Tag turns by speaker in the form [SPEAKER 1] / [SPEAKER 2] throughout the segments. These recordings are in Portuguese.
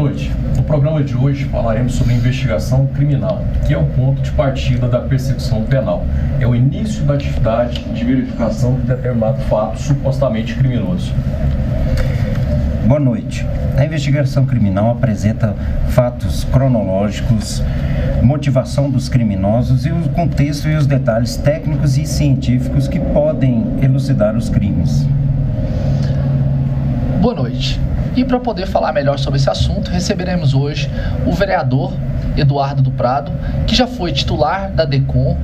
[SPEAKER 1] noite. No programa de hoje falaremos sobre investigação criminal, que é o ponto de partida da persecução penal. É o início da atividade de verificação de determinado fato supostamente criminoso.
[SPEAKER 2] Boa noite. A investigação criminal apresenta fatos cronológicos, motivação dos criminosos e o contexto e os detalhes técnicos e científicos que podem elucidar os crimes.
[SPEAKER 3] Boa noite. E para poder falar melhor sobre esse assunto, receberemos hoje o vereador Eduardo do Prado, que já foi titular da DECOM,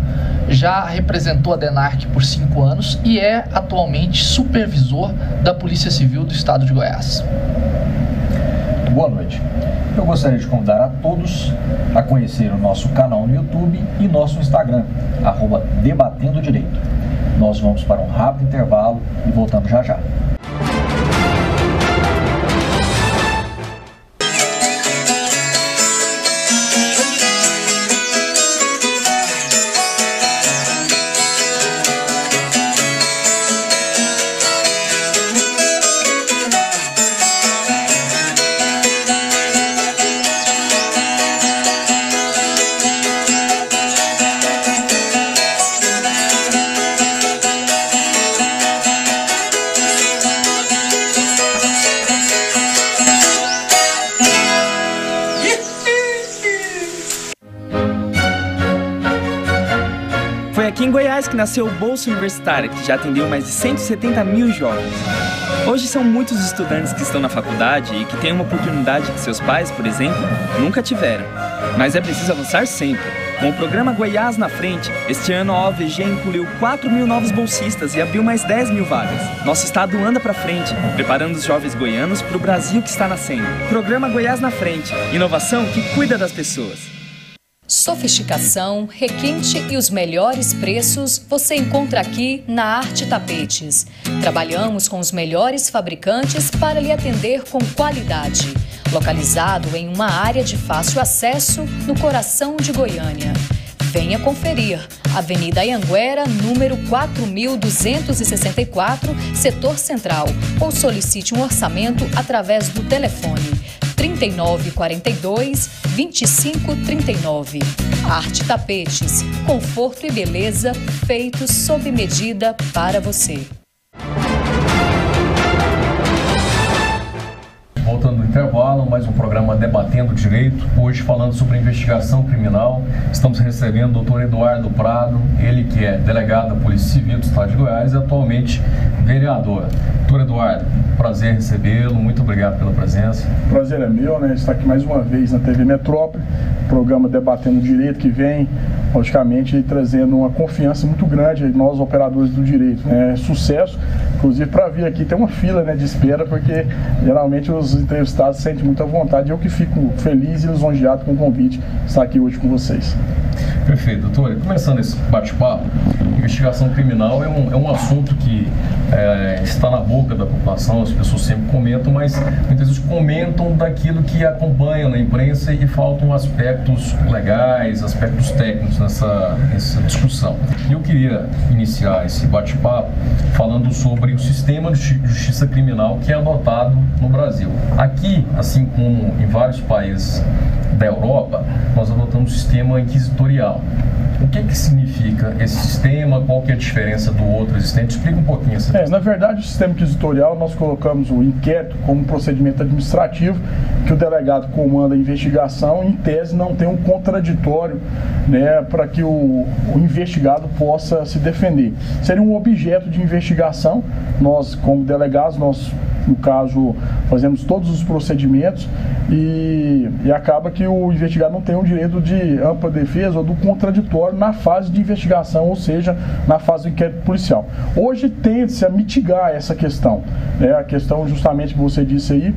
[SPEAKER 3] já representou a DENARC por 5 anos e é atualmente supervisor da Polícia Civil do Estado de Goiás.
[SPEAKER 4] Boa noite. Eu gostaria de convidar a todos a conhecer o nosso canal no YouTube e nosso Instagram, @Debatendo Direito. Nós vamos para um rápido intervalo e voltamos já já.
[SPEAKER 5] Foi aqui em Goiás que nasceu o Bolsa Universitária, que já atendeu mais de 170 mil jovens. Hoje são muitos os estudantes que estão na faculdade e que têm uma oportunidade que seus pais, por exemplo, nunca tiveram. Mas é preciso avançar sempre. Com o programa Goiás na Frente, este ano a OVG incluiu 4 mil novos bolsistas e abriu mais 10 mil vagas. Nosso estado anda para frente, preparando os jovens goianos para o Brasil que está nascendo. Programa Goiás na Frente, inovação que cuida das pessoas.
[SPEAKER 6] Sofisticação, requinte e os melhores preços você encontra aqui na Arte Tapetes. Trabalhamos com os melhores fabricantes para lhe atender com qualidade. Localizado em uma área de fácil acesso no coração de Goiânia. Venha conferir. Avenida Anhanguera, número 4264, Setor Central. Ou solicite um orçamento através do telefone 3942-2539. Arte Tapetes, conforto e beleza feitos sob medida para você.
[SPEAKER 1] Voltando do intervalo, mais um programa Debatendo Direito, hoje falando sobre investigação criminal. Estamos recebendo o doutor Eduardo Prado, ele que é delegado da Polícia Civil do Estado de Goiás e atualmente vereador. Doutor Eduardo, prazer recebê-lo, muito obrigado pela presença.
[SPEAKER 7] Prazer é meu, né? Estar aqui mais uma vez na TV Metrópole, programa Debatendo Direito que vem, logicamente, trazendo uma confiança muito grande nós operadores do direito, né? Sucesso, inclusive para vir aqui tem uma fila, né, de espera, porque geralmente os entrevistados sentem muita vontade e eu que fico feliz e lisonjeado com o convite de estar aqui hoje com vocês.
[SPEAKER 1] Perfeito, doutor. Começando esse bate-papo, investigação criminal é um assunto que está na boca da população, as pessoas sempre comentam, mas muitas vezes comentam daquilo que acompanham na imprensa e faltam aspectos legais, aspectos técnicos nessa discussão. E eu queria iniciar esse bate-papo falando sobre o sistema de justiça criminal que é adotado no Brasil. Aqui, assim como em vários países da Europa, nós adotamos um sistema inquisitorial. O que significa esse sistema? Qual que é a diferença do outro existente? Explica um pouquinho essa questão.
[SPEAKER 7] Na verdade, o sistema inquisitorial, nós colocamos o inquérito como um procedimento administrativo que o delegado comanda a investigação, em tese não tem um contraditório, né, para que o investigado possa se defender. Seria um objeto de investigação, nós como delegados, nós no caso fazemos todos os procedimentos e acaba que o investigado não tem o direito de ampla defesa ou do contraditório na fase de investigação, ou seja, na fase do inquérito policial. Hoje tende-se a mitigar essa questão, né? A questão justamente que você disse aí,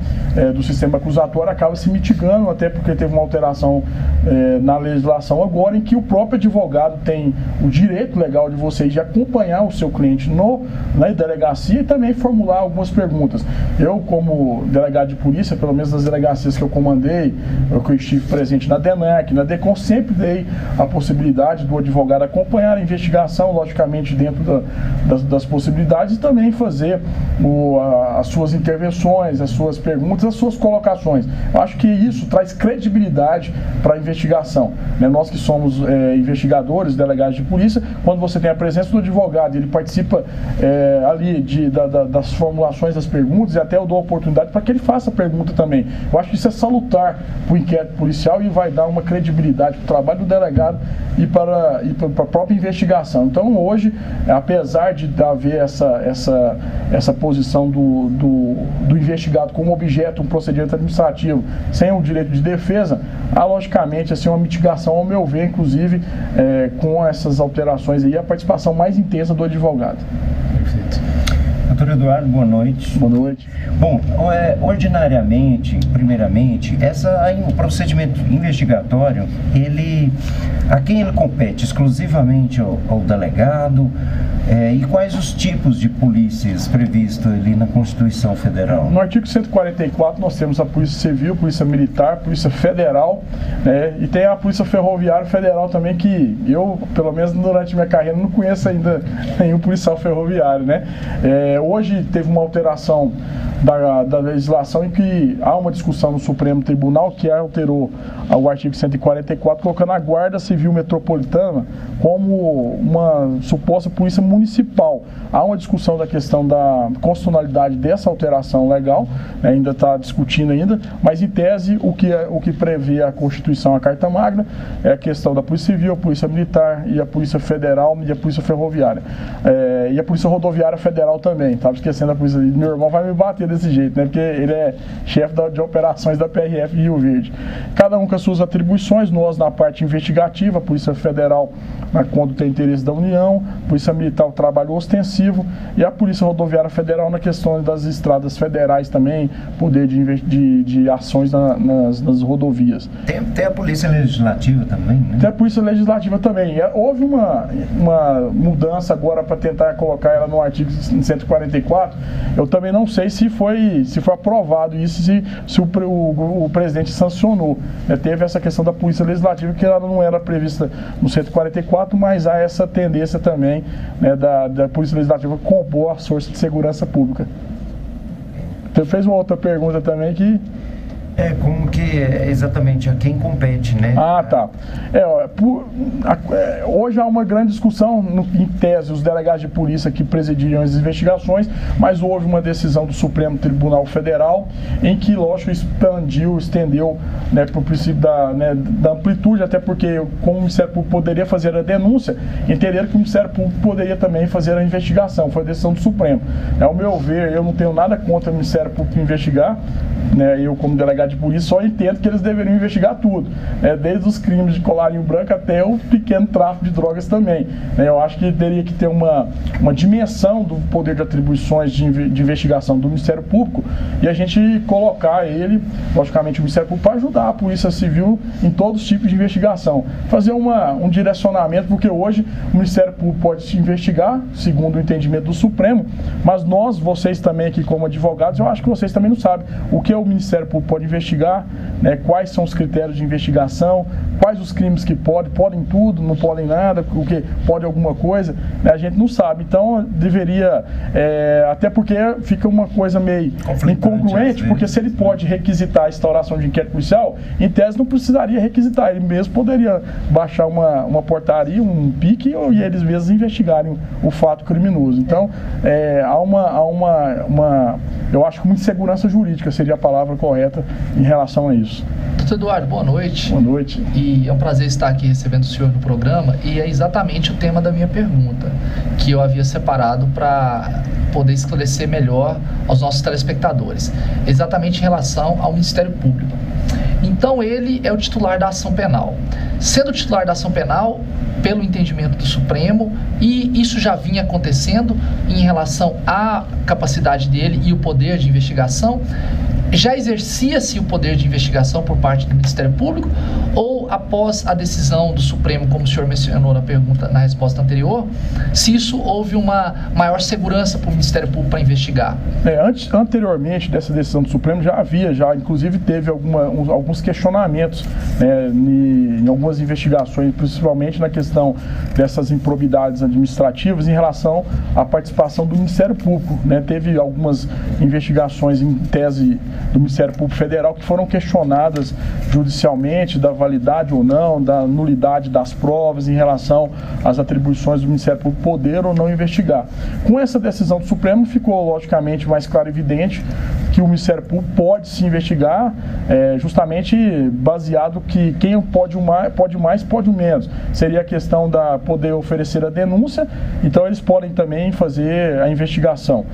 [SPEAKER 7] do sistema acusatório acaba se mitigando, até porque teve uma alteração na legislação agora, em que o próprio advogado tem o direito legal de você de acompanhar o seu cliente na delegacia e também formular algumas perguntas. Eu, como delegado de polícia, pelo menos nas delegacias que eu comandei, que eu estive presente na DENAC, na DECOM, sempre dei a possibilidade do advogado acompanhar a investigação, logicamente dentro das possibilidades, e também fazer as suas intervenções, as suas perguntas, as suas colocações. Eu acho que isso traz credibilidade para a investigação, né? Nós que somos investigadores, delegados de polícia, quando você tem a presença do advogado, ele participa ali das formulações das perguntas, e até eu dou a oportunidade para que ele faça a pergunta também. Eu acho que isso é salutar para o inquérito policial e vai dar uma credibilidade para o trabalho do delegado e para a própria investigação. Então, hoje, apesar de haver essa posição do investigado como objeto, um procedimento administrativo, sem o direito de defesa, há, logicamente, assim, uma mitigação, ao meu ver, inclusive, com essas alterações aí, a participação mais intensa do advogado.
[SPEAKER 2] Perfeito. Doutor Eduardo, boa noite.
[SPEAKER 7] Boa noite.
[SPEAKER 2] Bom, ordinariamente, primeiramente, o procedimento investigatório, a quem ele compete? Exclusivamente ao delegado? E quais os tipos de polícias previstos ali na Constituição Federal?
[SPEAKER 7] No artigo 144 nós temos a Polícia Civil, Polícia Militar, Polícia Federal, né? E tem a Polícia Ferroviária Federal também, que eu, pelo menos durante minha carreira, não conheço ainda nenhum policial ferroviário, né? Hoje teve uma alteração da legislação em que há uma discussão no Supremo Tribunal que alterou o artigo 144, colocando a Guarda Civil Metropolitana como uma suposta polícia municipal. Há uma discussão da questão da constitucionalidade dessa alteração legal, né, ainda está discutindo ainda, mas em tese o que prevê a Constituição, a Carta Magna, é a questão da Polícia Civil, a Polícia Militar e a Polícia Federal e a Polícia Ferroviária. E a Polícia Rodoviária Federal também. Estava esquecendo a polícia. Meu irmão vai me bater desse jeito, né? Porque ele é chefe de operações da PRF de Rio Verde. Cada um com as suas atribuições, nós na parte investigativa, a Polícia Federal quando tem interesse da União, a Polícia Militar o trabalho ostensivo e a Polícia Rodoviária Federal na questão das estradas federais também, poder de ações nas rodovias.
[SPEAKER 2] Tem a Polícia Legislativa também, né?
[SPEAKER 7] Tem a Polícia Legislativa também. Houve uma mudança agora para tentar colocar ela no artigo 144. Eu também não sei se foi aprovado isso, se o presidente sancionou. Teve essa questão da Polícia Legislativa, que ela não era prevista no 144, mas há essa tendência também, né, da Polícia Legislativa compor as forças de segurança pública. Você fez uma outra pergunta também que...
[SPEAKER 2] como que exatamente a quem compete, né?
[SPEAKER 7] Ah, tá. Hoje há uma grande discussão, em tese, os delegados de polícia que presidiriam as investigações, mas houve uma decisão do Supremo Tribunal Federal em que, lógico, estendeu, né, para o princípio da amplitude, até porque, como o Ministério Público poderia fazer a denúncia, entenderam que o Ministério Público poderia também fazer a investigação. Foi a decisão do Supremo. Ao meu ver, eu não tenho nada contra o Ministério Público investigar, né? Eu, como delegado de polícia, só entendo que eles deveriam investigar tudo, né? Desde os crimes de colarinho branco até o pequeno tráfico de drogas também, né? Eu acho que teria que ter uma dimensão do poder de atribuições de investigação do Ministério Público e a gente colocar ele, logicamente o Ministério Público, para ajudar a Polícia Civil em todos os tipos de investigação. Fazer um direcionamento, porque hoje o Ministério Público pode investigar, segundo o entendimento do Supremo, mas vocês também aqui como advogados, eu acho que vocês também não sabem o que o Ministério Público pode investigar, né, quais são os critérios de investigação, quais os crimes que podem tudo, não podem nada, o que pode alguma coisa, né, a gente não sabe. Então deveria, até porque fica uma coisa meio incongruente, porque se ele pode requisitar a instauração de inquérito policial, em tese não precisaria requisitar, ele mesmo poderia baixar uma portaria, um pique, e eles mesmos investigarem o fato criminoso. Então há eu acho que uma insegurança jurídica seria a palavra correta em relação a isso.
[SPEAKER 3] Doutor Eduardo, boa noite.
[SPEAKER 7] Boa noite.
[SPEAKER 3] E é um prazer estar aqui recebendo o senhor no programa, e é exatamente o tema da minha pergunta, que eu havia separado para poder esclarecer melhor aos nossos telespectadores, exatamente em relação ao Ministério Público. Então, ele é o titular da ação penal. Sendo titular da ação penal, pelo entendimento do Supremo, e isso já vinha acontecendo em relação à capacidade dele e o poder de investigação, já exercia-se o poder de investigação por parte do Ministério Público, ou mesmo após a decisão do Supremo, como o senhor mencionou na resposta anterior, se isso houve uma maior segurança para o Ministério Público para investigar?
[SPEAKER 7] Anteriormente dessa decisão do Supremo inclusive teve alguns questionamentos, né, em algumas investigações, principalmente na questão dessas improbidades administrativas em relação à participação do Ministério Público, né? Teve algumas investigações em tese do Ministério Público Federal que foram questionadas judicialmente da validade ou não, da nulidade das provas em relação às atribuições do Ministério Público poder ou não investigar. Com essa decisão do Supremo ficou logicamente mais claro e evidente que o Ministério Público pode se investigar, justamente baseado que quem pode mais, pode o menos. Seria a questão da poder oferecer a denúncia, então eles podem também fazer a investigação.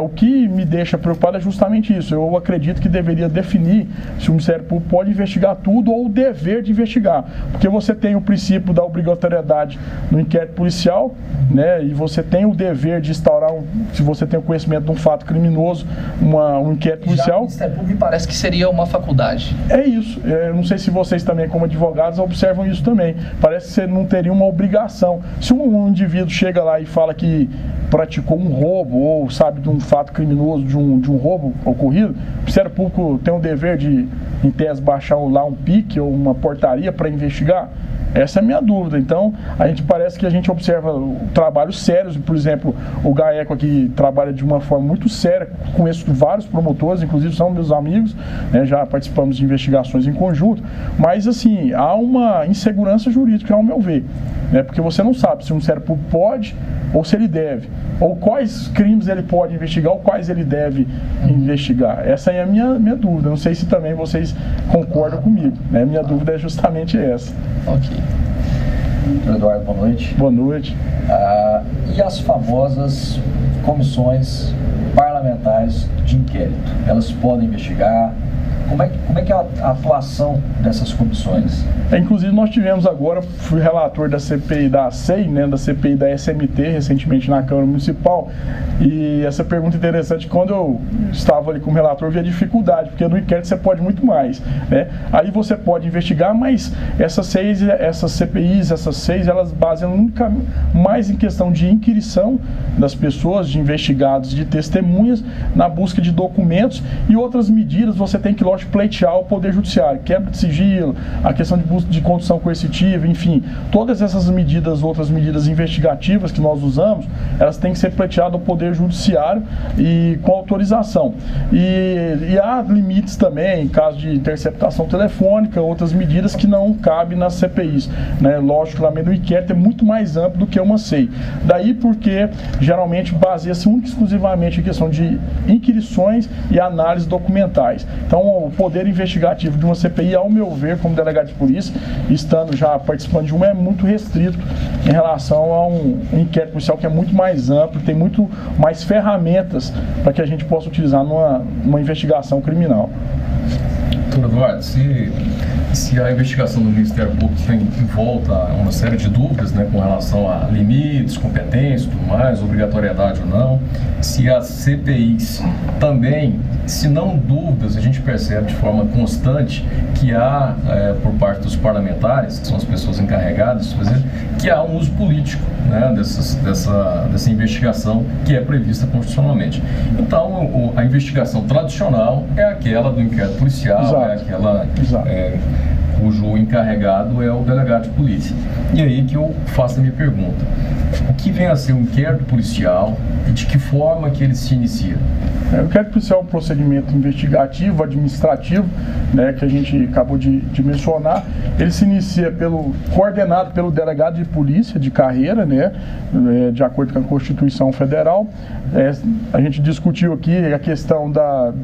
[SPEAKER 7] O que me deixa preocupado é justamente isso. Eu acredito que deveria definir se o Ministério Público pode investigar tudo ou o dever de investigar, porque você tem o princípio da obrigatoriedade no inquérito policial, né, e você tem o dever de instaurar, se você tem o conhecimento de um fato criminoso, um inquérito policial.
[SPEAKER 3] Já o Ministério Público me parece que seria uma faculdade.
[SPEAKER 7] É isso. Eu não sei se vocês também, como advogados, observam isso também. Parece que você não teria uma obrigação. Se um indivíduo chega lá e fala que praticou um roubo ou sabe de um fato criminoso, de um roubo ocorrido, o Ministério Público tem o dever de, em tese, baixar lá um pique ou uma portaria para investigar? Essa é a minha dúvida. Então, parece que a gente observa trabalhos sérios. Por exemplo, o GAECO aqui trabalha de uma forma muito séria. Conheço vários promotores, inclusive são meus amigos, né, já participamos de investigações em conjunto. Mas, assim, há uma insegurança jurídica, ao meu ver, né, porque você não sabe se o Ministério Público pode ou se ele deve, ou quais crimes ele pode investigar ou quais ele deve investigar. Essa é a minha dúvida. Não sei se também vocês concordam comigo, né? Minha dúvida é justamente essa.
[SPEAKER 3] Ok.
[SPEAKER 4] Doutor Eduardo, boa noite.
[SPEAKER 7] Boa noite.
[SPEAKER 4] E as famosas comissões parlamentares de inquérito? Elas podem investigar? Como é que é a atuação dessas comissões?
[SPEAKER 7] Inclusive nós tivemos agora, fui relator da CPI da SEI, né, da CPI da SMT, recentemente na Câmara Municipal, e essa pergunta é interessante, quando eu estava ali como relator, vi a dificuldade, porque no inquérito você pode muito mais, né? Aí você pode investigar, mas essas CPIs, essas seis, elas baseiam nunca mais em questão de inquirição das pessoas, de investigados, de testemunhas, na busca de documentos e outras medidas. Você tem que, lógico, pleitear o Poder Judiciário, quebra de sigilo, a questão de busca de condução coercitiva, enfim, todas essas medidas, outras medidas investigativas que nós usamos, elas têm que ser pleiteadas ao Poder Judiciário e com autorização. E há limites também, em caso de interceptação telefônica, outras medidas que não cabem nas CPIs, né? Lógico, lá no inquérito é muito mais amplo do que uma SEI. Daí porque geralmente baseia-se única e exclusivamente em questão de inquirições e análises documentais. Então, o poder investigativo de uma CPI, ao meu ver, como delegado de polícia, estando já participando de uma, é muito restrito em relação a um inquérito policial que é muito mais amplo, tem muito mais ferramentas para que a gente possa utilizar numa investigação criminal.
[SPEAKER 1] Doutor Eduardo, se a investigação do Ministério Público tem em volta uma série de dúvidas, né, com relação a limites, competências, tudo mais, obrigatoriedade ou não, se as CPIs também, se não dúvidas, a gente percebe de forma constante que há, por parte dos parlamentares, que são as pessoas encarregadas de fazer, que há um uso político, né, dessa investigação que é prevista constitucionalmente. Então, a investigação tradicional é aquela do inquérito policial,
[SPEAKER 7] Exato.
[SPEAKER 1] é aquela cujo encarregado é o delegado de polícia. E aí que eu faço a minha pergunta. O que vem a ser um inquérito policial e de que forma que ele se inicia?
[SPEAKER 7] O inquérito policial é um procedimento investigativo, administrativo, né, que a gente acabou de mencionar. Ele se inicia coordenado pelo delegado de polícia de carreira, né, de acordo com a Constituição Federal. A gente discutiu aqui a questão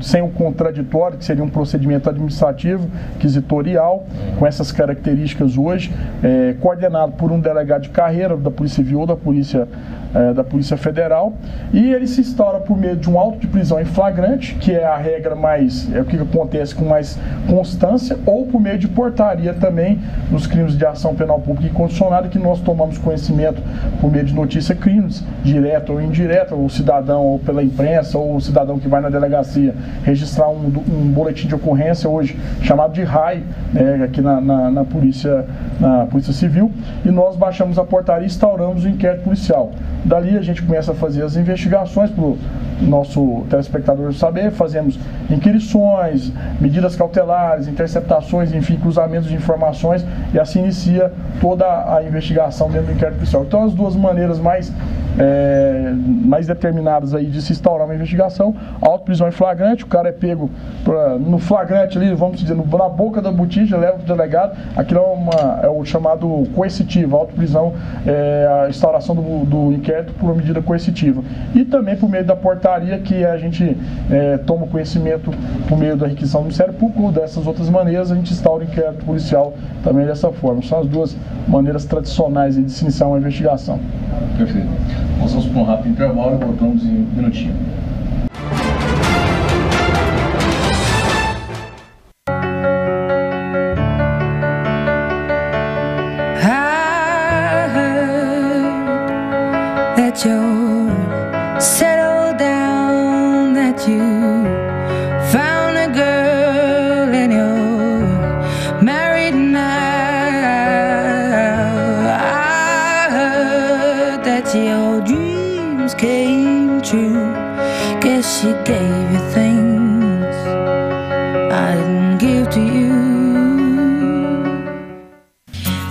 [SPEAKER 7] sem o contraditório, que seria um procedimento administrativo, inquisitorial, com essas características hoje, coordenado por um delegado de carreira da Polícia Civil ou da Polícia Federal, e ele se instaura por meio de um auto de prisão em flagrante, que é a regra o que acontece com mais constância, ou por meio de portaria também também nos crimes de ação penal pública incondicionada, que nós tomamos conhecimento por meio de notícia crimes, direta ou indireta, o cidadão ou pela imprensa, ou o cidadão que vai na delegacia registrar um boletim de ocorrência hoje chamado de RAI, né, aqui na Polícia Civil, e nós baixamos a portaria e instauramos o inquérito policial. Dali a gente começa a fazer as investigações para o nosso telespectador saber, fazemos inquirições, medidas cautelares, interceptações, enfim, cruzamentos de informações, e assim inicia toda a investigação dentro do inquérito policial. Então, as duas maneiras mais determinadas aí de se instaurar uma investigação: auto-prisão em flagrante, o cara é pego no flagrante ali, vamos dizer, na boca da botija, leva para o delegado, aquilo é o chamado coercitivo, auto-prisão, a instauração do inquérito por uma medida coercitiva. E também por meio da portaria, que a gente toma conhecimento por meio da requisição do Ministério Público. Dessas outras maneiras, a gente instaura o inquérito policial também dessa forma. São as duas maneiras tradicionais de se iniciar uma investigação.
[SPEAKER 1] Perfeito. Nós vamos para um rápido intervalo e voltamos em um minutinho.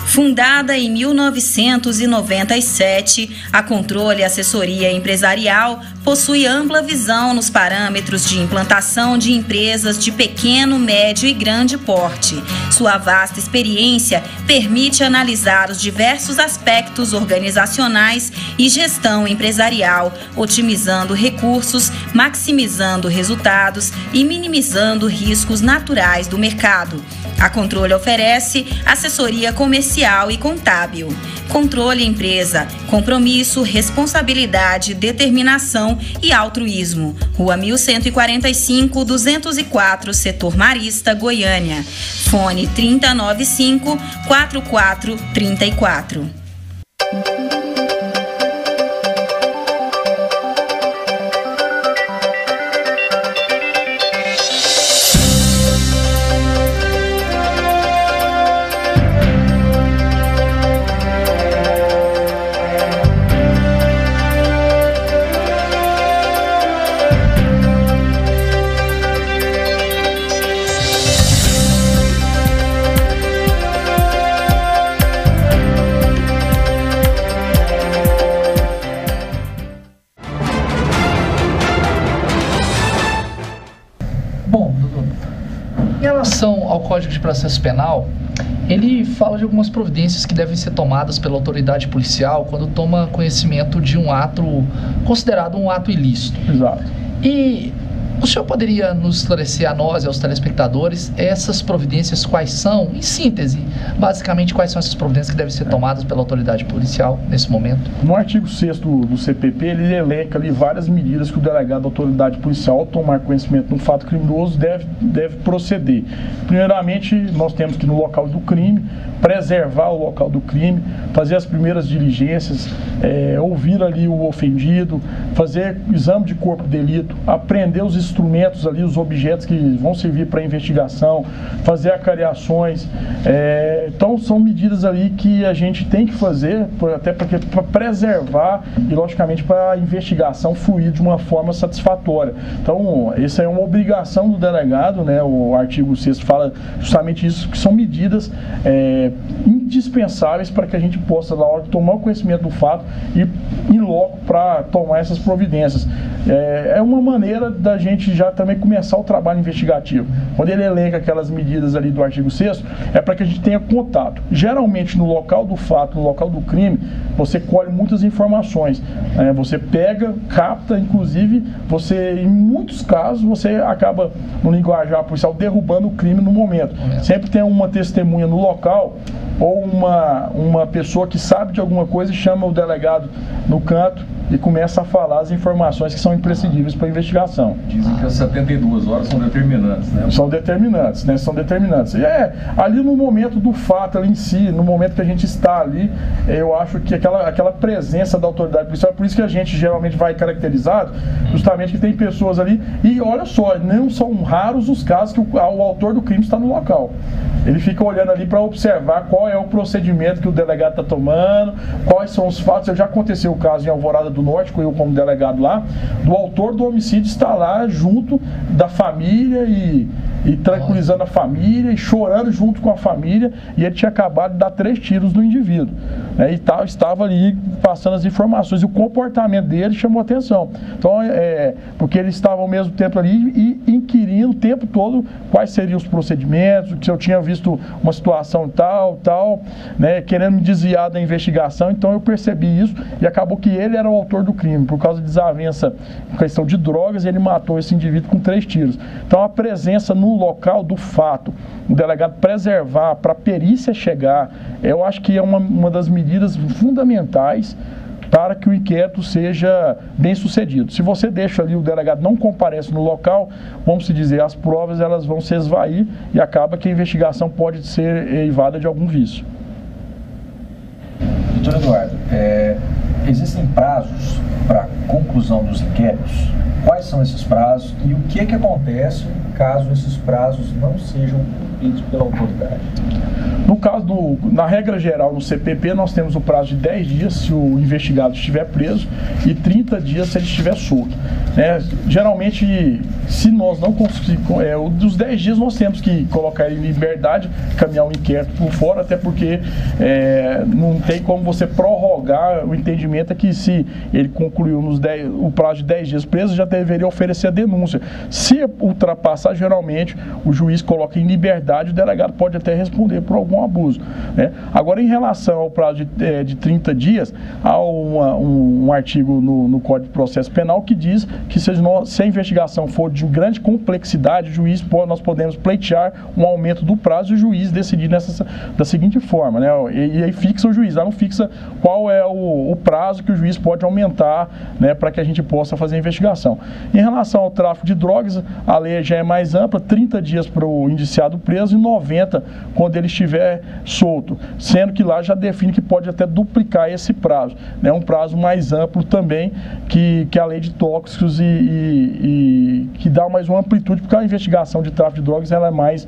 [SPEAKER 8] Fundada em 1997, a Controle Assessoria Empresarial possui ampla visão nos parâmetros de implantação de empresas de pequeno, médio e grande porte. Sua vasta experiência permite analisar os diversos aspectos organizacionais e gestão empresarial, otimizando recursos, maximizando resultados e minimizando riscos naturais do mercado. A Controle oferece assessoria comercial e contábil. Controle Empresa, compromisso, responsabilidade, determinação e altruísmo. Rua 1145, 204, Setor Marista, Goiânia. Fone 3095-4434.
[SPEAKER 3] Ao Código de Processo Penal, ele fala de algumas providências que devem ser tomadas pela autoridade policial quando toma conhecimento de um ato considerado um ato ilícito.
[SPEAKER 7] Exato.
[SPEAKER 3] E o senhor poderia nos esclarecer a nós e aos telespectadores essas providências quais são, em síntese, basicamente quais são essas providências que devem ser tomadas pela autoridade policial nesse momento?
[SPEAKER 7] No artigo 6º do CPP, ele elenca ali várias medidas que o delegado da autoridade policial, ao tomar conhecimento de um fato criminoso, deve proceder. Primeiramente, nós temos que, no local do crime, preservar o local do crime, fazer as primeiras diligências, ouvir ali o ofendido, fazer exame de corpo de delito, apreender os instrumentos ali, os objetos que vão servir para a investigação, fazer acariações. Então, são medidas ali que a gente tem que fazer, até para preservar e, logicamente, para a investigação fluir de uma forma satisfatória. Então, essa é uma obrigação do delegado, né? O artigo 6º fala justamente isso, que são medidas indispensáveis para que a gente possa, na hora de tomar o conhecimento do fato, ir em loco para tomar essas providências. É uma maneira da gente já também começar o trabalho investigativo. Quando ele elenca aquelas medidas ali do artigo 6º, é para que a gente tenha contato. Geralmente, no local do fato, no local do crime, você colhe muitas informações. Você pega, capta, inclusive, em muitos casos, você acaba, no linguajar policial, derrubando o crime no momento. Sempre tem uma testemunha no local, ou uma pessoa que sabe de alguma coisa e chama o delegado no canto e começa a falar as informações que são imprescindíveis para a investigação.
[SPEAKER 1] Dizem que as 72 horas são determinantes, né?
[SPEAKER 7] São determinantes, né? São determinantes. E ali no momento do fato ali em si, no momento que a gente está ali, eu acho que aquela presença da autoridade policial, é por isso que a gente geralmente vai caracterizado, justamente que tem pessoas ali, e olha só, não são raros os casos que o autor do crime está no local. Ele fica olhando ali para observar qual é o procedimento que o delegado está tomando, quais são os fatos. Já aconteceu o caso em Alvorada do Norte, com eu como delegado lá, do autor do homicídio estar lá junto da família e tranquilizando a família e chorando junto com a família, e ele tinha acabado de dar 3 tiros no indivíduo, né, e estava ali passando as informações, e o comportamento dele chamou atenção. Então, porque ele estava ao mesmo tempo ali e inquirindo o tempo todo quais seriam os procedimentos, se eu tinha visto uma situação tal, né, querendo me desviar da investigação. Então eu percebi isso, e acabou que ele era o autor do crime, por causa de desavença em questão de drogas, ele matou esse indivíduo com 3 tiros. Então a presença no local do fato, o delegado preservar para a perícia chegar, eu acho que é uma das medidas fundamentais para que o inquérito seja bem sucedido. Se você deixa ali, o delegado não comparece no local, vamos dizer, as provas elas vão se esvair e acaba que a investigação pode ser eivada de algum vício.
[SPEAKER 4] Doutor Eduardo, existem prazos para conclusão dos inquéritos? Quais são esses prazos e o que acontece caso esses prazos não sejam cumpridos pela autoridade?
[SPEAKER 7] No caso na regra geral, no CPP, nós temos o prazo de 10 dias se o investigado estiver preso e 30 dias se ele estiver solto. Geralmente, se nós não conseguirmos, dos 10 dias nós temos que colocar ele em liberdade, caminhar o inquérito por fora, até porque não tem como você prorrogar. O entendimento é que se ele concluiu o prazo de 10 dias preso, já deveria oferecer a denúncia. Se ultrapassar, geralmente o juiz coloca em liberdade, o delegado pode até responder por algum abuso, né? Agora, em relação ao prazo de 30 dias, há um artigo no Código de Processo Penal que diz que se a investigação for de grande complexidade, nós podemos pleitear um aumento do prazo e o juiz decidir da seguinte forma, né? E aí fixa o juiz, não fixa qual é o prazo que o juiz pode aumentar, né, para que a gente possa fazer a investigação. Em relação ao tráfico de drogas, a lei já é mais ampla, 30 dias para o indiciado preso e 90 quando ele estiver solto, sendo que lá já define que pode até duplicar esse prazo, né, um prazo mais amplo também que a lei de tóxicos e que dá mais uma amplitude, porque a investigação de tráfico de drogas ela é mais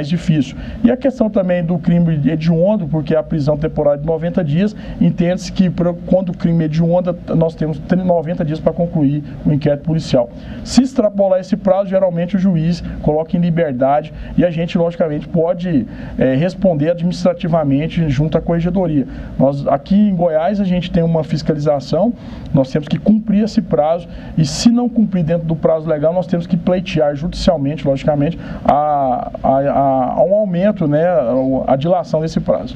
[SPEAKER 7] difícil. E a questão também do crime hediondo, porque a prisão temporária de 90 dias, entende-se que quando o crime hediondo, nós temos 90 dias para concluir o inquérito policial. Se extrapolar esse prazo, geralmente o juiz coloca em liberdade e a gente, logicamente, pode responder administrativamente junto à corregedoria. Aqui em Goiás, a gente tem uma fiscalização, nós temos que cumprir esse prazo e, se não cumprir dentro do prazo legal, nós temos que pleitear judicialmente, logicamente, um aumento, né, a dilação desse prazo.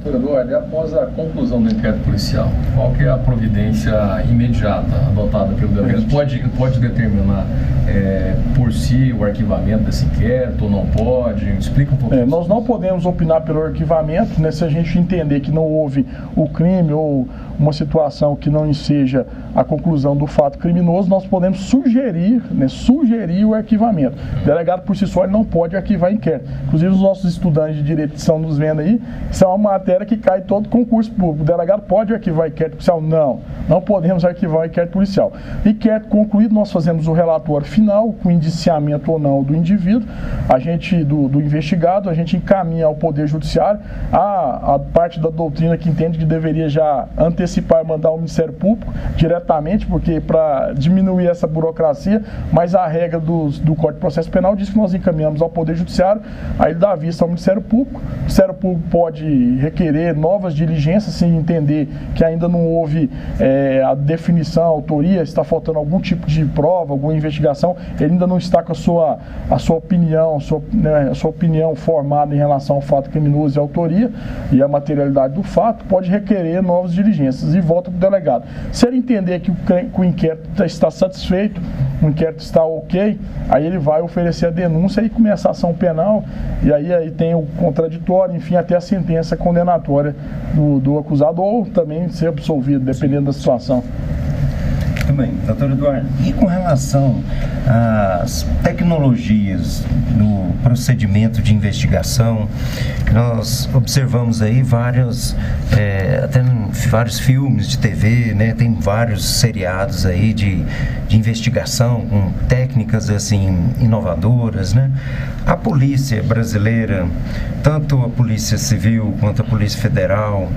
[SPEAKER 1] Doutor Eduardo, após a conclusão do inquérito policial, qual que é a providência imediata adotada pelo delegado? Pode determinar por si o arquivamento desse inquérito ou não pode? Explica um pouco.
[SPEAKER 7] Nós não podemos opinar pelo arquivamento, né, se a gente entender que não houve o crime ou uma situação que não seja a conclusão do fato criminoso, nós podemos sugerir o arquivamento. O delegado, por si só, ele não pode arquivar inquérito. Inclusive, os nossos estudantes de direito que estão nos vendo aí, isso é uma matéria que cai todo concurso público. O delegado pode arquivar inquérito policial? Não podemos arquivar o inquérito policial. Inquérito concluído, nós fazemos o relatório final, com indiciamento ou não do indivíduo, do investigado, a gente encaminha ao Poder Judiciário, a parte da doutrina que entende que deveria já antecipar e mandar ao Ministério Público diretamente, porque para diminuir essa burocracia, mas a regra do Código de Processo Penal diz que nós encaminhamos ao Poder Judiciário, aí ele dá vista ao Ministério Público. O Ministério Público pode requerer novas diligências se entender que ainda não houve a definição, a autoria, está faltando algum tipo de prova, alguma investigação, ele ainda não está com a sua opinião, a sua opinião formada em relação ao fato criminoso e a autoria e a materialidade do fato, pode requerer novas diligências e volta para o delegado. Se ele entender que o inquérito está satisfeito, o inquérito está ok, aí ele vai oferecer a denúncia e começar a ação penal, e aí tem o contraditório, enfim, até a sentença condenatória do acusado, ou também ser absolvido, dependendo da situação.
[SPEAKER 2] Muito bem, doutor Eduardo. E com relação às tecnologias no procedimento de investigação, nós observamos aí até vários filmes de TV, né? Tem vários seriados aí de investigação com técnicas assim inovadoras, né? A polícia brasileira, tanto a Polícia Civil quanto a Polícia Federal,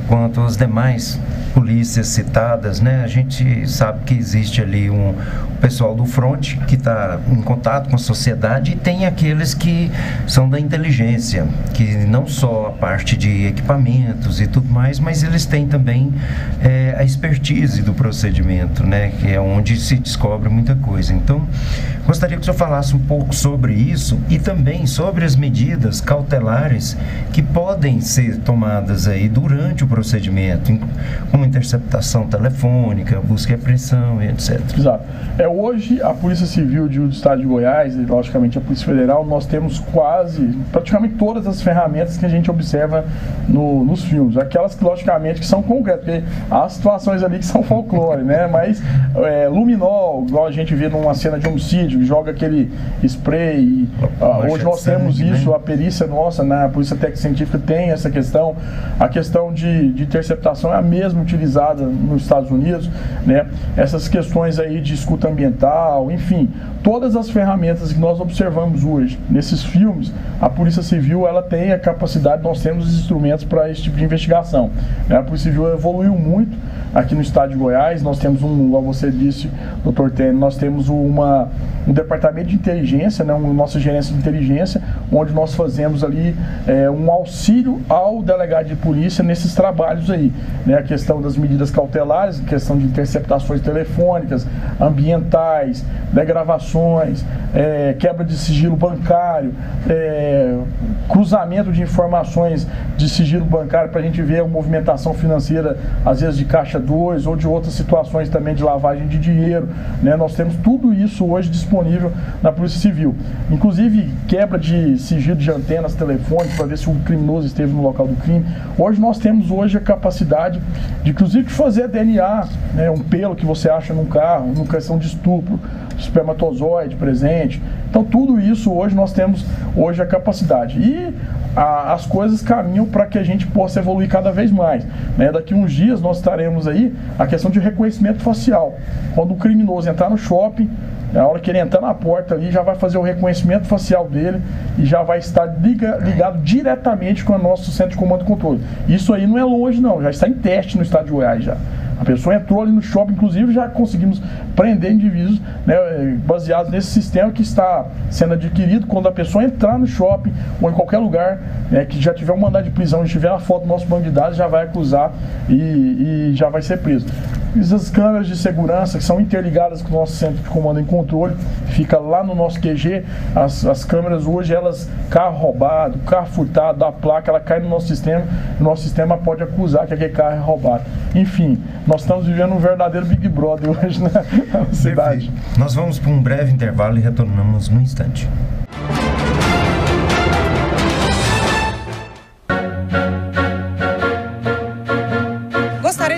[SPEAKER 2] quanto as demais polícias citadas, né? A gente sabe que existe ali um pessoal do front que está em contato com a sociedade, e tem aqueles que são da inteligência, que não só a parte de equipamentos e tudo mais, mas eles têm também a expertise do procedimento, né? Que é onde se descobre muita coisa. Então, gostaria que o senhor falasse um pouco sobre isso e também sobre as medidas cautelares que podem ser tomadas aí durante o procedimento, como interceptação telefônica, busca e apreensão, etc.
[SPEAKER 7] Exato. Hoje, a Polícia Civil do Estado de Goiás e, logicamente, a Polícia Federal, nós temos praticamente todas as ferramentas que a gente observa nos filmes. Aquelas que, logicamente, que são concretas, porque há situações ali que são folclore, né? Mas luminol, igual a gente vê numa cena de homicídio, joga aquele spray. Hoje nós temos isso, a perícia nossa, na Polícia Técnica Científica tem essa questão. A questão de interceptação é a mesma utilizada nos Estados Unidos, né? Essas questões aí de escuta ambiental, enfim, todas as ferramentas que nós observamos hoje nesses filmes, a Polícia Civil ela tem a capacidade, nós temos os instrumentos para esse tipo de investigação, né? A Polícia Civil evoluiu muito aqui no estado de Goiás. Nós temos como você disse, Dr. Tênio, nós temos um departamento de inteligência, né? Nossa gerência de inteligência, onde nós fazemos ali um auxílio ao delegado de polícia nesses trabalhos aí, né? A questão das medidas cautelares, a questão de interceptações telefônicas, ambientais, gravações, quebra de sigilo bancário, cruzamento de informações de sigilo bancário para a gente ver a movimentação financeira, às vezes de caixa 2 ou de outras situações também de lavagem de dinheiro, né? Nós temos tudo isso hoje disponível na Polícia Civil, inclusive quebra de sigilo de antenas telefônicas para ver se o criminoso esteve no local do crime. Hoje nós temos a capacidade de, inclusive, fazer DNA, né? Um pelo que você acha num carro, numa questão de estupro, espermatozoide presente. Então tudo isso hoje nós temos a capacidade, e as coisas caminham para que a gente possa evoluir cada vez mais, né? Daqui uns dias nós estaremos aí a questão de reconhecimento facial. Quando o criminoso entrar no shopping, na hora que ele entrar na porta ali, já vai fazer o reconhecimento facial dele e já vai estar ligado diretamente com o nosso centro de comando e controle. Isso aí não é longe não, já está em teste no estado de Goiás já. A pessoa entrou ali no shopping, inclusive já conseguimos prender indivíduos, né, baseados nesse sistema que está sendo adquirido. Quando a pessoa entrar no shopping ou em qualquer lugar, né, que já tiver um mandado de prisão e tiver a foto do nosso banco de dados, já vai acusar e já vai ser preso. Essas câmeras de segurança que são interligadas com o nosso centro de comando e controle, fica lá no nosso QG. As câmeras hoje, carro roubado, carro furtado, a placa, ela cai no nosso sistema, o nosso sistema pode acusar que aquele carro é roubado. Enfim, nós estamos vivendo um verdadeiro Big Brother hoje na cidade.
[SPEAKER 2] Perfeito. Nós vamos para um breve intervalo e retornamos no instante.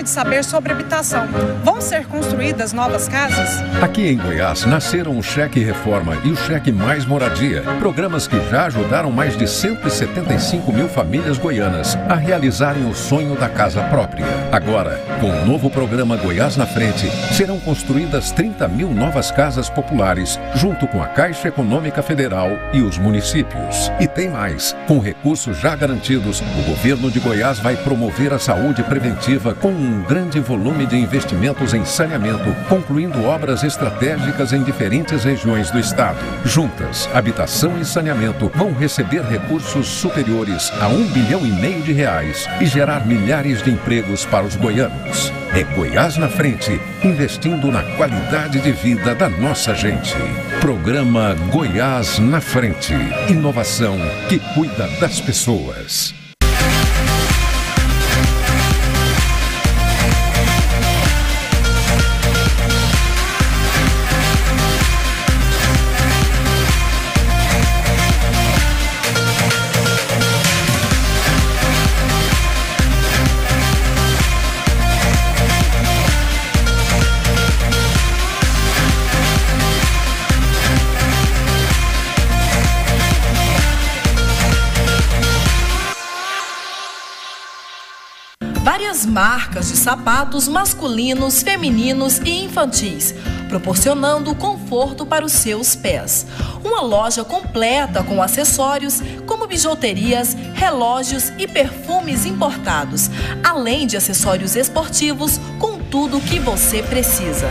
[SPEAKER 9] De saber sobre habitação. Vão ser construídas novas casas?
[SPEAKER 10] Aqui em Goiás nasceram o Cheque Reforma e o Cheque Mais Moradia, programas que já ajudaram mais de 175 mil famílias goianas a realizarem o sonho da casa própria. Agora, com o novo programa Goiás na Frente, serão construídas 30 mil novas casas populares, junto com a Caixa Econômica Federal e os municípios. E tem mais. Com recursos já garantidos, o governo de Goiás vai promover a saúde preventiva com um grande volume de investimentos em saneamento, concluindo obras estratégicas em diferentes regiões do estado. Juntas, habitação e saneamento vão receber recursos superiores a R$1,5 bilhão e gerar milhares de empregos para os goianos. É Goiás na Frente, investindo na qualidade de vida da nossa gente. Programa Goiás na Frente. Inovação que cuida das pessoas.
[SPEAKER 11] várias marcas de sapatos masculinos, femininos e infantis, proporcionando conforto para os seus pés. Uma loja completa com acessórios como bijuterias, relógios e perfumes importados, além de acessórios esportivos com tudo o que você precisa.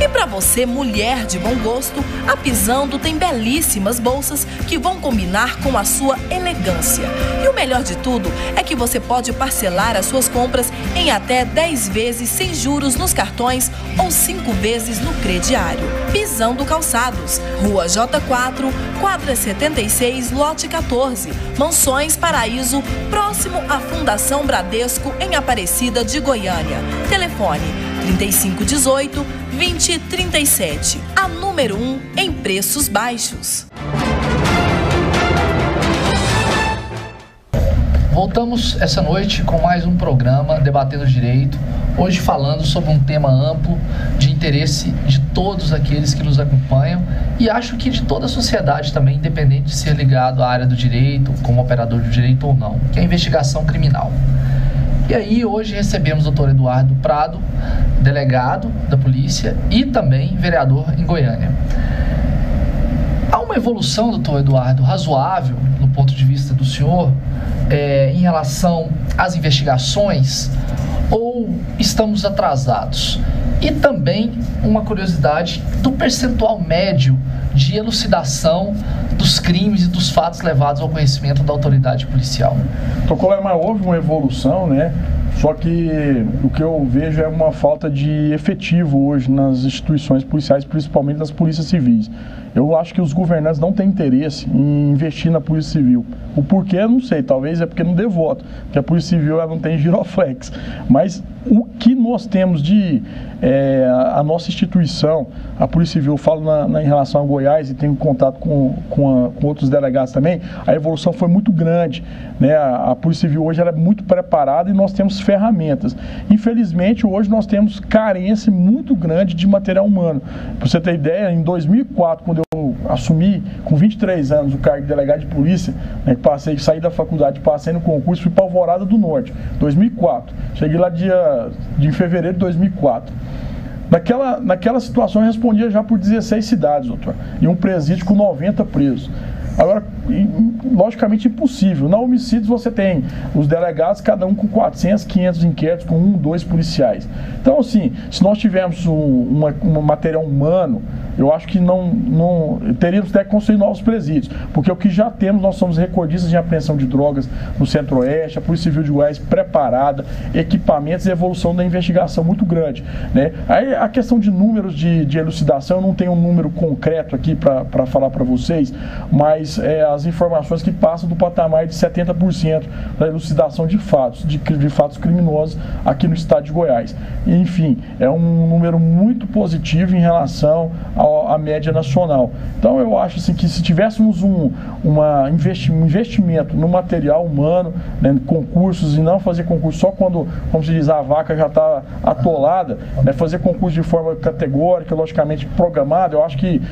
[SPEAKER 11] E para você, mulher de bom gosto, a Pisando tem belíssimas bolsas que vão combinar com a sua elegância. E o melhor de tudo é que você pode parcelar as suas compras em até 10 vezes sem juros nos cartões ou 5 vezes no crediário. Pisando Calçados, Rua J4, quadra 76, lote 14, Mansões Paraíso, próximo à Fundação Bradesco, em Aparecida de Goiânia. Telefone 3518-2037. A número 1 em preços baixos.
[SPEAKER 3] Voltamos essa noite com mais um programa Debatendo Direito, hoje falando sobre um tema amplo de interesse de todos aqueles que nos acompanham e acho que de toda a sociedade também, independente de ser ligado à área do direito, como operador de direito ou não, que é a investigação criminal. E aí hoje recebemos o Dr. Eduardo Prado, delegado da polícia e também vereador em Goiânia. Há uma evolução, doutor Eduardo, razoável, no ponto de vista do senhor, em relação às investigações, ou estamos atrasados? E também uma curiosidade do percentual médio de elucidação dos crimes e dos fatos levados ao conhecimento da autoridade policial.
[SPEAKER 7] Mas houve uma evolução, né? Só que o que eu vejo é uma falta de efetivo hoje nas instituições policiais, principalmente nas polícias civis. Eu acho que os governantes não têm interesse em investir na Polícia Civil. O porquê, eu não sei. Talvez é porque não dê voto, porque a Polícia Civil ela não tem giroflex. Mas o que nós temos de... a nossa instituição, a Polícia Civil, eu falo em relação a Goiás e tenho contato com outros delegados também, a evolução foi muito grande, né? A Polícia Civil hoje ela é muito preparada e nós temos ferramentas. Infelizmente, hoje nós temos carência muito grande de material humano. Para você ter ideia, em 2004, quando eu assumi com 23 anos o cargo de delegado de polícia, né, saí da faculdade, passei no concurso, fui para Alvorada do Norte, 2004. Cheguei lá em fevereiro de 2004. Naquela situação eu respondia já por 16 cidades, doutor, e um presídio com 90 presos. Agora, logicamente impossível. Na homicídios você tem os delegados, cada um com 400, 500 inquéritos, com 1, 2 policiais. Então, assim, se nós tivermos um material humano, eu acho que não teríamos até que construir novos presídios, porque o que já temos, nós somos recordistas em apreensão de drogas no Centro-Oeste, a Polícia Civil de Goiás preparada, equipamentos e evolução da investigação muito grande, né? Aí a questão de números de elucidação, eu não tenho um número concreto aqui para falar para vocês, mas as informações que passam do patamar de 70% da elucidação de fatos, de fatos criminosos aqui no estado de Goiás. Enfim, é um número muito positivo em relação à média nacional. Então eu acho assim, que se tivéssemos um investimento no material humano, né, concursos, e não fazer concurso só quando, como se diz, a vaca já está atolada, né, fazer concurso de forma categórica, logicamente programada, eu acho que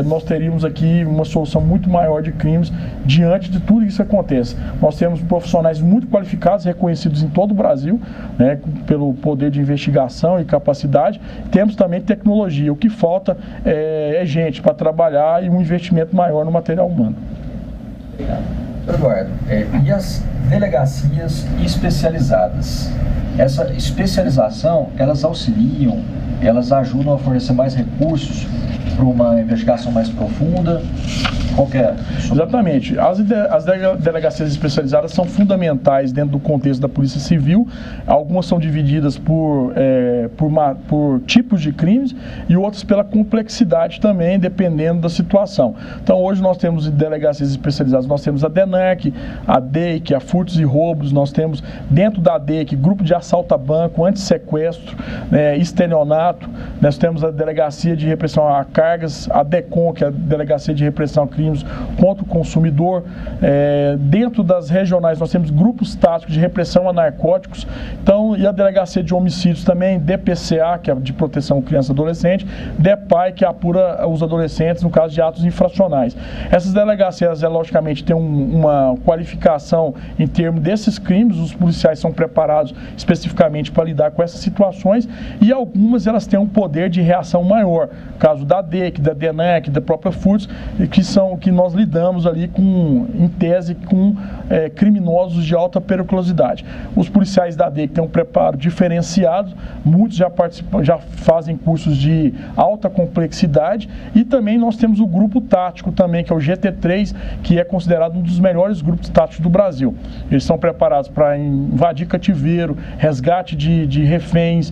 [SPEAKER 7] nós teríamos aqui uma solução muito maior de crimes diante de tudo isso que acontece. Nós temos profissionais muito qualificados, reconhecidos em todo o Brasil, né, pelo poder de investigação e capacidade. Temos também tecnologia. O que falta é gente para trabalhar e um investimento maior no material humano.
[SPEAKER 4] Obrigado. Eduardo, e as delegacias especializadas? Essa especialização, elas auxiliam, elas ajudam a fornecer mais recursos para uma investigação mais profunda?
[SPEAKER 7] Exatamente. As delegacias especializadas são fundamentais dentro do contexto da Polícia Civil. Algumas são divididas por tipos de crimes e outras pela complexidade também, dependendo da situação. Então, hoje nós temos delegacias especializadas. Nós temos a DENARC, a DEIC, a furtos e roubos. Nós temos, dentro da DEIC, grupo de assalto a banco, antissequestro, estelionato. Nós temos a Delegacia de Repressão a Cargas, a DECOM, que é a Delegacia de Repressão a Crimes crimes contra o consumidor. Dentro das regionais nós temos grupos táticos de repressão a narcóticos, então, e a delegacia de homicídios também, DPCA, que é de proteção criança e adolescente, DEPAI, que apura os adolescentes no caso de atos infracionais. Essas delegacias, logicamente, têm uma qualificação em termos desses crimes, os policiais são preparados especificamente para lidar com essas situações, e algumas elas têm um poder de reação maior, caso da DEC, da DENAC, da própria FURTS, que nós lidamos ali em tese com criminosos de alta periculosidade. Os policiais da DEC têm um preparo diferenciado, muitos já fazem cursos de alta complexidade, e também nós temos o grupo tático também, que é o GT3, que é considerado um dos melhores grupos táticos do Brasil. Eles são preparados para invadir cativeiro, resgate de reféns,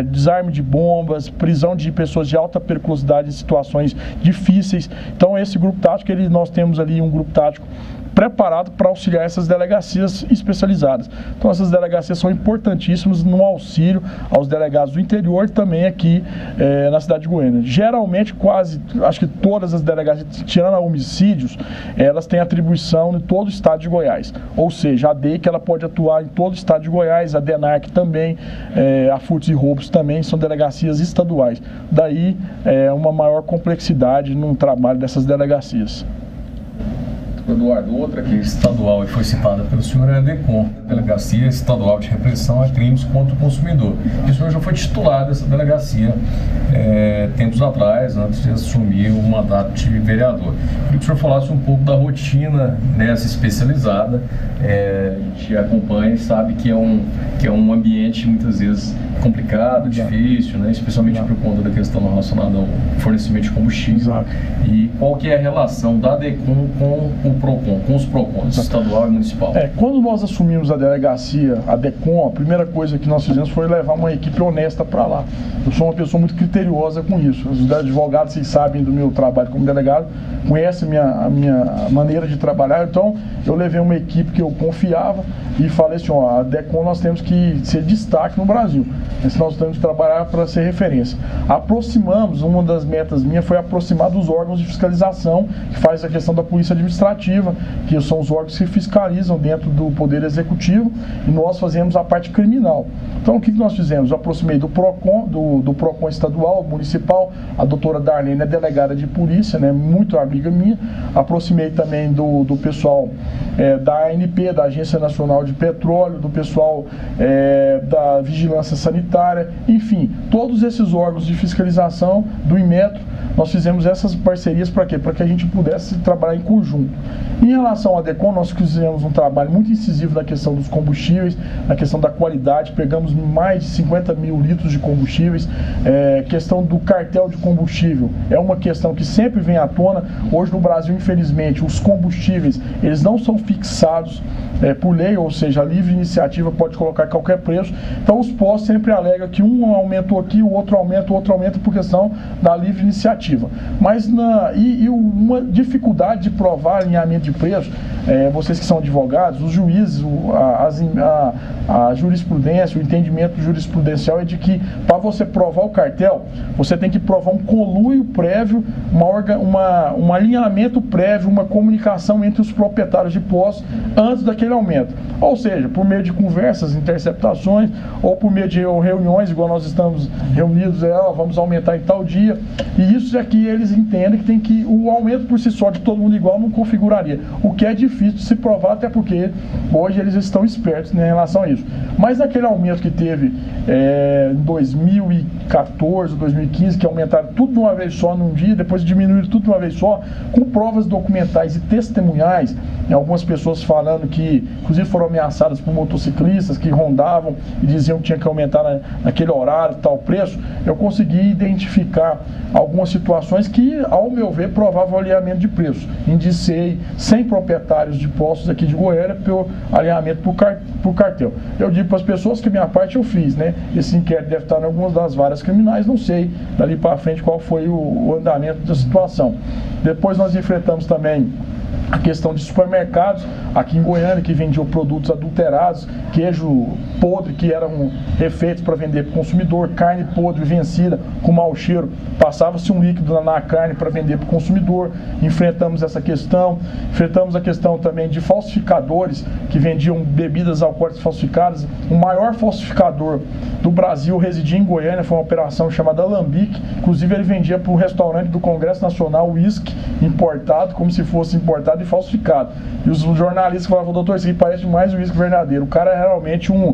[SPEAKER 7] desarme de bombas, prisão de pessoas de alta periculosidade em situações difíceis. Então esse grupo tático, nós temos ali um grupo tático preparado para auxiliar essas delegacias especializadas. Então essas delegacias são importantíssimas no auxílio aos delegados do interior e também aqui na cidade de Goiânia. Geralmente acho que todas as delegacias, tirando a homicídios, elas têm atribuição em todo o estado de Goiás. Ou seja, a DEIC ela pode atuar em todo o estado de Goiás, a DENARC também, a FURTS e roubos também são delegacias estaduais. Daí uma maior complexidade no trabalho dessas delegacias.
[SPEAKER 1] Eduardo, outra que é estadual e foi citada pelo senhor é a DECOM, Delegacia Estadual de Repressão a Crimes contra o Consumidor. E o senhor já foi titular dessa delegacia tempos atrás, antes de assumir o mandato de vereador. Queria que o senhor falasse um pouco da rotina nessa especializada. A gente acompanha e sabe que é um ambiente muitas vezes complicado, difícil, né? Especialmente por conta da questão relacionada ao fornecimento de combustível.
[SPEAKER 7] Exato.
[SPEAKER 1] E qual que é a relação da DECOM com o PROCON, com os PROCONs, estadual e municipal?
[SPEAKER 7] Quando nós assumimos a delegacia, a DECOM, a primeira coisa que nós fizemos foi levar uma equipe honesta para lá. Eu sou uma pessoa muito criteriosa com isso. Os advogados, vocês sabem do meu trabalho como delegado, conhecem a minha maneira de trabalhar, então eu levei uma equipe que eu confiava e falei assim, a DECOM nós temos que ser destaque no Brasil. Nós temos que trabalhar para ser referência. Aproximamos, uma das metas minhas foi aproximar dos órgãos de fiscalização, que faz a questão da polícia administrativa, que são os órgãos que fiscalizam dentro do Poder Executivo, e nós fazemos a parte criminal. Então o que nós fizemos? Eu aproximei do PROCON, do PROCON estadual, municipal, a doutora Darlene é delegada de polícia, né, muito amiga minha, aproximei também do pessoal da ANP, da Agência Nacional de Petróleo, do pessoal da Vigilância Sanitária, enfim, todos esses órgãos de fiscalização do Inmetro, nós fizemos essas parcerias para quê? Para que a gente pudesse trabalhar em conjunto. Em relação à DECOM, nós fizemos um trabalho muito incisivo na questão dos combustíveis, na questão da qualidade, pegamos mais de 50 mil litros de combustíveis, questão do cartel de combustível, é uma questão que sempre vem à tona. Hoje no Brasil, infelizmente, os combustíveis, eles não são fixados por lei, ou seja, a livre iniciativa pode colocar qualquer preço, então os postos sempre alegam que um aumentou aqui, o outro aumenta por questão da livre iniciativa. Mas uma dificuldade de provar alinhamento de preço, vocês que são advogados, os juízes, a jurisprudência, o entendimento jurisprudencial é de que para você provar o cartel, você tem que provar um conluio prévio, um alinhamento prévio, uma comunicação entre os proprietários de postos antes daquele aumento. Ou seja, por meio de conversas, interceptações, ou por meio de reuniões, igual nós estamos reunidos, vamos aumentar em tal dia. E isso é que eles entendem que o aumento por si só de todo mundo igual não configuraria. O que é difícil de se provar, até porque hoje eles estão espertos em relação a isso. Mas naquele aumento que teve em 2014, 2015, que aumentaram tudo de uma vez só num dia, depois diminuíram tudo de uma vez só, com provas documentais e testemunhais, algumas pessoas falando que, inclusive, foram ameaçadas por motociclistas que rondavam e diziam que tinha que aumentar naquele horário, tal preço, eu consegui identificar algumas situações que, ao meu ver, provavam alinhamento de preço. Indicei 100 proprietários de postos aqui de Goiânia pelo alinhamento por cartel. Eu digo para as pessoas que minha parte eu fiz, né? Esse inquérito deve estar em algumas das várias criminais, não sei dali para frente qual foi o andamento da situação. Depois nós enfrentamos também a questão de supermercados aqui em Goiânia que vendiam produtos adulterados, queijo podre que eram refeitos para vender para o consumidor, carne podre vencida com mau cheiro, passava-se um líquido na carne para vender para o consumidor. Enfrentamos essa questão, enfrentamos a questão também de falsificadores que vendiam bebidas alcoólicas falsificadas. O maior falsificador do Brasil residia em Goiânia, foi uma operação chamada Alambique, inclusive ele vendia para um restaurante do Congresso Nacional uísque importado, como se fosse importado e falsificado. E os jornalistas falavam: doutor, isso aqui parece mais um uísque verdadeiro. O cara é realmente um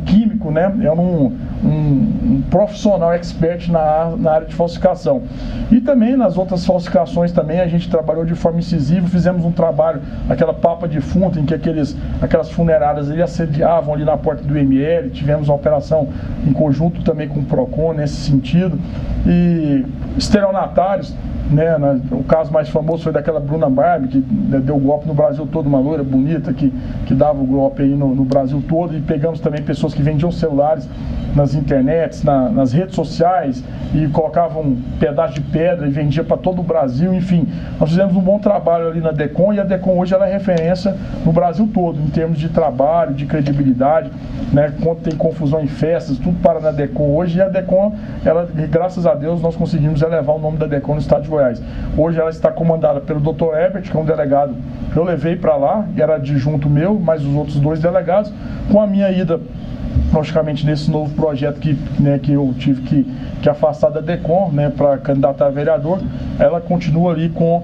[SPEAKER 7] químico, né? É um profissional expert na área de falsificação. E também nas outras falsificações também a gente trabalhou de forma incisiva, fizemos um trabalho, aquela papa defunta, em que aquelas funerárias ali assediavam ali na porta do ML, tivemos uma operação em conjunto também com o PROCON nesse sentido. E estelionatários, né, o caso mais famoso foi daquela Bruna Barbie, que deu golpe no Brasil todo, uma loira bonita que dava o golpe aí no Brasil todo. E pegamos também pessoas que vendiam celulares nas internets, nas redes sociais, e colocavam um pedaço de pedra e vendia para todo o Brasil. Enfim, nós fizemos um bom trabalho ali na DECOM, e a DECOM hoje ela é referência no Brasil todo, em termos de trabalho, de credibilidade, né? Quando tem confusão em festas, tudo para na DECOM hoje. E a DECOM, ela, graças a Deus, nós conseguimos elevar o nome da DECOM no estado de Goiás. Hoje ela está comandada pelo Dr. Herbert, que é um delegado que eu levei para lá, e era adjunto meu, mais os outros 2 delegados. Com a minha ida, logicamente, nesse novo projeto que eu tive que afastar da DECOM, né, para candidatar a vereador, ela continua ali com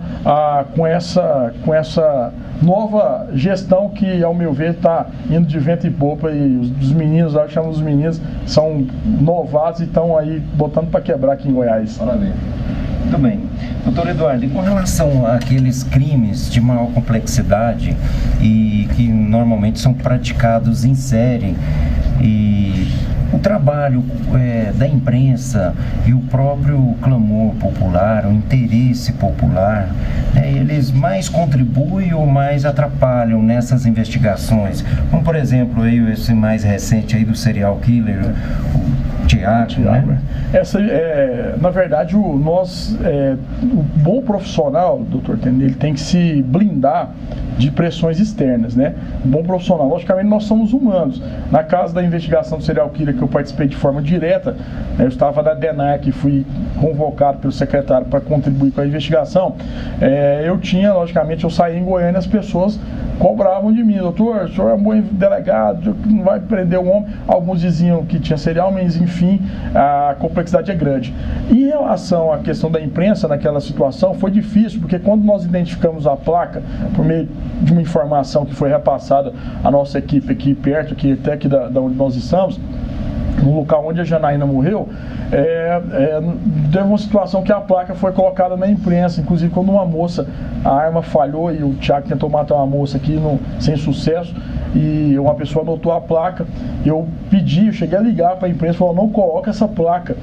[SPEAKER 7] essa nova gestão que, ao meu ver, está indo de vento e popa. E os meninos, eu chamo os meninos, são novatos e estão aí botando para quebrar aqui em Goiás.
[SPEAKER 2] Parabéns. Muito bem. Doutor Eduardo, e com relação àqueles crimes de maior complexidade e que normalmente são praticados em série, e o trabalho da imprensa e o próprio clamor popular, o interesse popular, eles mais contribuem ou mais atrapalham nessas investigações? Como, por exemplo, aí, esse mais recente aí do serial killer, o Tiago, né?
[SPEAKER 7] Na verdade, o bom profissional, doutor Tênis, ele tem que se blindar de pressões externas, né? Um bom profissional, logicamente nós somos humanos. Na casa da investigação do serial killer, que eu participei de forma direta, eu estava na DENARC, fui convocado pelo secretário para contribuir com a investigação. Eu saí em Goiânia, as pessoas cobravam de mim: doutor, o senhor é um bom delegado, não vai prender o homem. Alguns diziam que tinha serial, mas enfim, a complexidade é grande. Em relação à questão da imprensa naquela situação, foi difícil, porque quando nós identificamos a placa, por meio de uma informação que foi repassada à nossa equipe aqui perto, até aqui da onde nós estamos, no local onde a Janaína morreu, teve uma situação que a placa foi colocada na imprensa. Inclusive, quando uma moça, a arma falhou e o Tiago tentou matar uma moça aqui sem sucesso, e uma pessoa anotou a placa, eu cheguei a ligar para a imprensa e falou: não coloca essa placa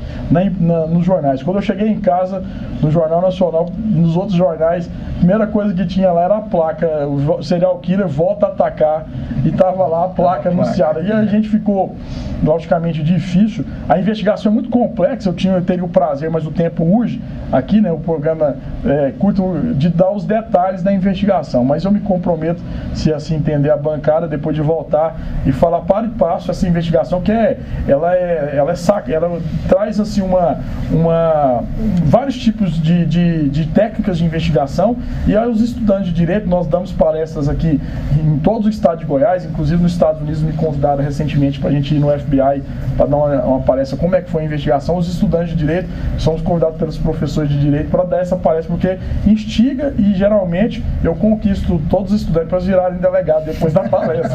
[SPEAKER 7] nos jornais. Quando eu cheguei em casa, no Jornal Nacional e nos outros jornais, a primeira coisa que tinha lá era a placa: o serial killer volta a atacar, e estava lá a placa anunciada. E a gente ficou, logicamente, difícil. A investigação é muito complexa, eu teria o prazer, mas o tempo urge aqui, né, o programa curto, de dar os detalhes da investigação, mas eu me comprometo, se assim entender a bancada, depois de voltar e falar para e passo essa investigação, que ela traz assim vários tipos de técnicas de investigação. E aí os estudantes de direito, nós damos palestras aqui em todo o estado de Goiás, inclusive nos Estados Unidos me convidaram recentemente para a gente ir no FBI para dar uma palestra como é que foi a investigação. Os estudantes de direito somos convidados pelos professores de direito para dar essa palestra, porque instiga, e geralmente eu conquisto todos os estudantes para virarem delegado depois da palestra.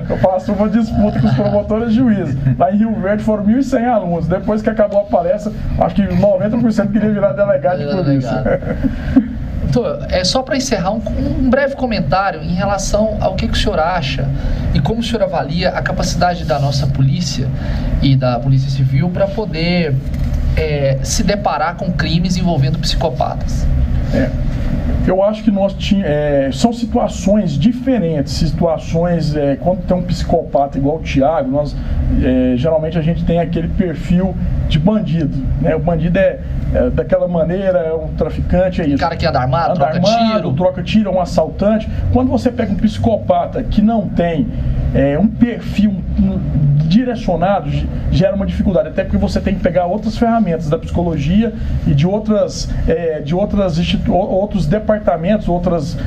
[SPEAKER 7] Eu faço uma disputa com os promotores de juízo. Lá em Rio Verde foram 1.100 alunos. Depois que acabou a palestra, acho que 90% queria virar delegado de polícia.
[SPEAKER 3] Doutor, só para encerrar, um breve comentário em relação ao que o senhor acha e como o senhor avalia a capacidade da nossa polícia e da Polícia Civil para poder se deparar com crimes envolvendo psicopatas.
[SPEAKER 7] Eu acho que nós são situações diferentes, situações, quando tem um psicopata igual o Thiago, geralmente a gente tem aquele perfil de bandido, né? O bandido é daquela maneira, é um traficante, é isso.
[SPEAKER 3] O cara que anda armado,
[SPEAKER 7] troca tiro, é um assaltante. Quando você pega um psicopata que não tem um perfil direcionado, gera uma dificuldade, até porque você tem que pegar outras ferramentas da psicologia e de outros departamentos, outras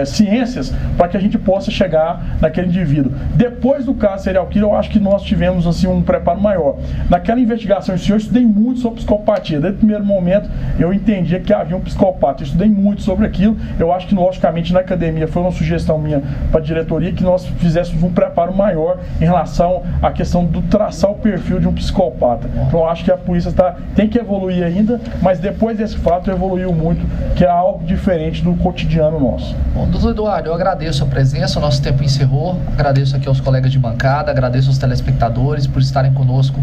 [SPEAKER 7] ciências, para que a gente possa chegar naquele indivíduo. Depois do caso serial killer, eu acho que nós tivemos assim, um preparo maior. Naquela investigação, eu estudei muito sobre psicopatia. Desde o primeiro momento, eu entendia que havia um psicopata. Eu estudei muito sobre aquilo. Eu acho que, logicamente, na academia, foi uma sugestão minha para a diretoria que nós fizéssemos um preparo maior em relação à questão do traçar o perfil de um psicopata. Então, eu acho que a polícia tem que evoluir ainda, mas depois desse fato evoluiu muito, que é algo diferente do cotidiano nosso.
[SPEAKER 3] Bom, doutor Eduardo, eu agradeço a presença, o nosso tempo encerrou, agradeço aqui aos colegas de bancada, agradeço aos telespectadores por estarem conosco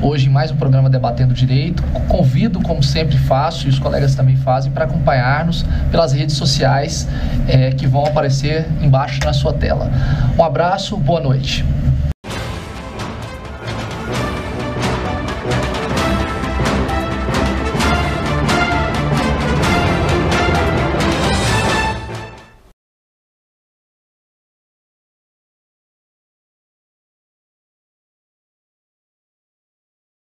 [SPEAKER 3] hoje em mais um programa Debatendo Direito. Convido, como sempre faço, e os colegas também fazem, para acompanhar-nos pelas redes sociais que vão aparecer embaixo na sua tela. Um abraço, boa noite.